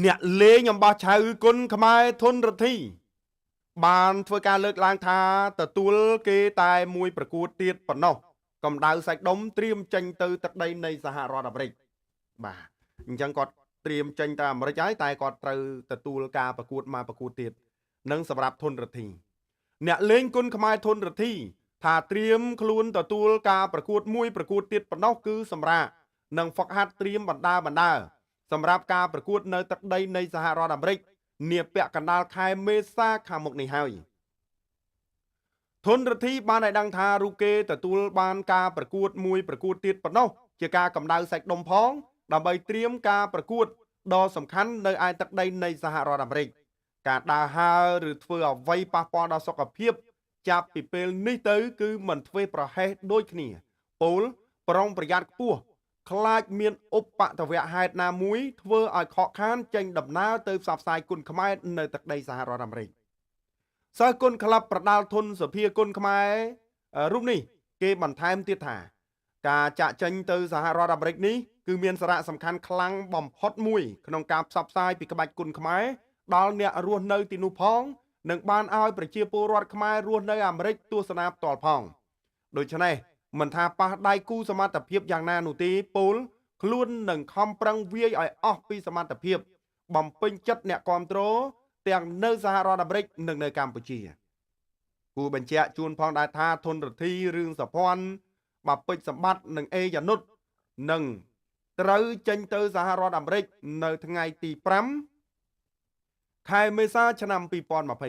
អ្នកលេងអំបោះឆៅគុណខ្មែរធនរដ្ឋីបានធ្វើការលើកឡើងថាទទួលគេតែមួយប្រកួតទៀតប៉ុណ្ណោះកម្ដៅសាច់ដុំត្រៀមចេញទៅទឹកដីនៃសហរដ្ឋអាមេរិកបាទអញ្ចឹងគាត់ត្រៀមចេញទៅអាមេរិកហើយតែគាត់ត្រូវទទួលការប្រកួតមកប្រកួតទៀតនឹងសម្រាប់ធនរដ្ឋីអ្នកលេងគុណខ្មែរធនរដ្ឋីថាត្រៀមខ្លួនទទួលការប្រកួតមួយប្រកួតទៀតប៉ុណ្ណោះគឺសម្រាប់នឹងហ្វឹកហាត់ត្រៀមបណ្ដាសម្រាប់ការប្រកួតនៅទឹកដីនៃសហរដ្ឋអាមេរិកនាពាក់កណ្ដាលខែមេសាខាងមុខនេះហើយធនរដ្ឋីបានឲ្យដឹងថារូគេទទួលបានការប្រកួតមួយប្រកួតទៀតប៉ុណ្ណោះជាការកម្ដៅសាច់ដុំផងដើម្បីត្រៀមការប្រកួតដ៏សំខាន់នៅឯទឹកដីនៃសហរដ្ឋអាមេរិកការដើរហើរឬធ្វើអ្វីប៉ះពាល់ដល់សុខភាពចាប់ពីពេលនេះទៅគឺមិនធ្វេសប្រហែសដូចគ្នាពោលប្រុងប្រយ័ត្នខ្ពស់ខ្លាចមានឧបតវហេតុណាមួយធ្វើឲ្យខកខានចេញដំណើរទៅផ្សព្វផ្សាយគុណខ្មែរនៅទឹកដីសហរដ្ឋអាមេរិកសិស្សគុណក្លឹបប្រដាល់ធនសភាគុណខ្មែររូបនេះគេបន្ថែមទៀតថាការចាក់ចេញទៅសហរដ្ឋអាមេរិកនេះគឺមានសារៈសំខាន់ខ្លាំងបំផុតមួយក្នុងការផ្សព្វផ្សាយពីក្បាច់គុណខ្មែរដល់អ្នករស់នៅទីនោះផងនិងបានឲ្យប្រជាពលរដ្ឋខ្មែររស់នៅអាមេរិកទស្សនាផ្ទាល់ផងដូច្នេះមិនថាប៉ះដៃគូសមត្ថភាពយ៉ាងណានោះទេពលខ្លួននឹងខំប្រឹងវាយឲ្យអស់ពីសមត្ថភាពបំពេញចិត្តអ្នកគាំទ្រទាំងនៅសហរដ្ឋអាមេរិកនិងនៅកម្ពុជាគូបញ្ជាក់ជូនផងដែរថាធនរដ្ឋីរឿងសភ័ណ្ឌបាពេជ្រសម្បត្តិនិងអេយ៉ានុតនឹងត្រូវចេញទៅសហរដ្ឋអាមេរិកនៅថ្ងៃទី5ខែមេសាឆ្នាំ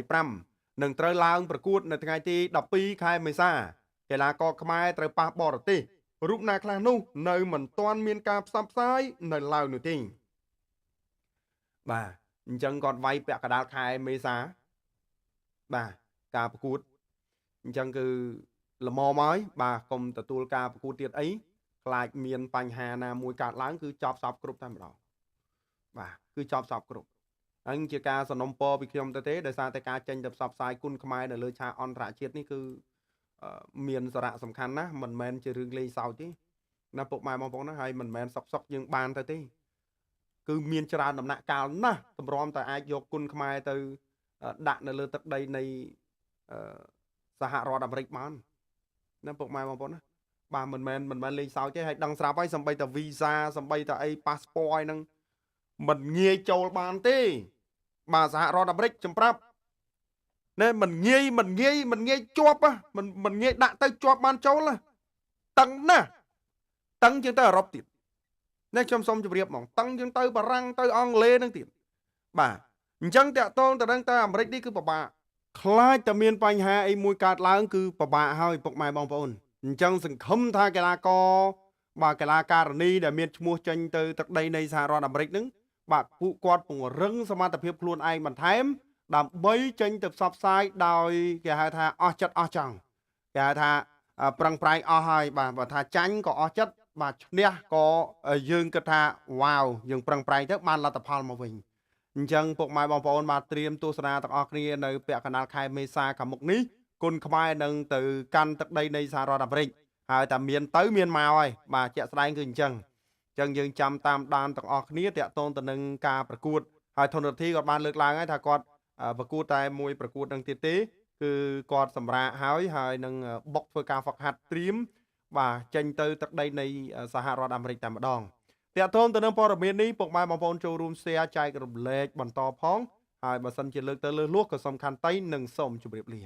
2025នឹងត្រូវឡើងប្រកួតនៅថ្ងៃទី12ខែមេសាកីឡាករខ្មែរត្រូវប៉ះបរទេសរូបណាខ្លះនោះនៅមិនទាន់មានការផ្សព្វផ្សាយនៅឡើយនោះទេបាទអញ្ចឹងគាត់វាយពាក់កណ្ដាលខែមេសាបាទការប្រកួតអញ្ចឹងគឺល្មមហើយបាទកុំទទួលការប្រកួតទៀតអីខ្លាចមានបញ្ហាណាមួយកើតឡើងគឺចប់សពគ្រប់តែម្ដងបាទគឺចប់សពគ្រប់ហើយជាការសំណុំពរពីខ្ញុំទៅទេដោយសារតែការចេញទៅផ្សព្វផ្សាយគុណខ្មែរនៅលើឆាកអន្តរជាតិនេះគឺមានសារៈសំខាន់ណាស់មិនមែនជារឿងលេងសើចទេណាពុកម៉ែបងប្អូនណាហើយមិនមែនសុកយើងបានទៅទេគឺមានច្រើនដំណាក់កាលណាស់តម្រាំតែអាចយកគុណខ្មែរទៅដាក់នៅលើទឹកដីនៃសហរដ្ឋអាមេរិកបានណាពុកម៉ែបងប្អូនណាបាទមិនមែនលេងសើចទេហើយដឹងស្រាប់ហើយសំបីតែវីសាសំបីតែអីប៉ាសពតអីហ្នឹងមិនងាយចូលបានទេបាទសហរដ្ឋអាមេរិកចំប្រាប់ណែមិនងាយជាប់មិនងាយដាក់ទៅជាប់បានចូលតឹងណាស់តឹងជាងទៅអឺរ៉ុបទៀតនេះខ្ញុំសូមជម្រាបហ្មងតឹងជាងទៅបារាំងទៅអង់គ្លេសហ្នឹងទៀតបាទអញ្ចឹងតាក់ទងទៅនឹងទៅអាមេរិកនេះគឺពិបាកខ្លាចតែមានបញ្ហាអីមួយកើតឡើងគឺពិបាកហើយពុកម៉ែបងប្អូនអញ្ចឹងសង្ឃឹមថាកីឡាករបាទកីឡាការិនីដែលមានឈ្មោះចេញទៅទឹកដីនៃសហរដ្ឋអាមេរិកហ្នឹងបាទពួកគាត់ពង្រឹងសមត្ថភាពខ្លួនឯងបន្ថែមដើម្បីចេញទៅផ្សព្វផ្សាយដោយគេហៅថាអស់ចិត្តអស់ចង់គេហៅថាប្រឹងប្រែងអស់ហើយបាទបើថាចាញ់ក៏អស់ចិត្តបាទឈ្នះក៏យើងគិតថាវ៉ាវយើងប្រឹងប្រែងទៅបានលទ្ធផលមកវិញអញ្ចឹងពុកម៉ែបងប្អូនបាទត្រៀមទស្សនាទាំងអស់គ្នានៅពាក់កណ្ដាលខែមេសាខាងមុខនេះគុណខ្មែរនឹងទៅកាន់ទឹកដីនៃសហរដ្ឋអាមេរិកហើយតែមានទៅមានមកហើយបាទជាក់ស្ដែងគឺអញ្ចឹងយើងចាំតាមដានទាំងអស់គ្នាតាក់ទងទៅនឹងការប្រកួតហើយធនរដ្ឋីគាត់បានលើកឡើងហើយថាគាត់ប្រកួតតែមួយប្រកួតនឹងទៀតទេគឺគាត់សម្រាកហើយនឹងបុកធ្វើការហ្វឹកហាត់ត្រៀមបាទចេញទៅទឹកដីនៃសហរដ្ឋអាមេរិកតែម្ដងតាក់ទងទៅនឹងព័ត៌មាននេះពុកម៉ែបងប្អូនចូលរួម share ចែករំលែកបន្តផងហើយបើសិនជាលើកទៅលើសលួសក៏សំខាន់តៃនឹងសូមជម្រាបលា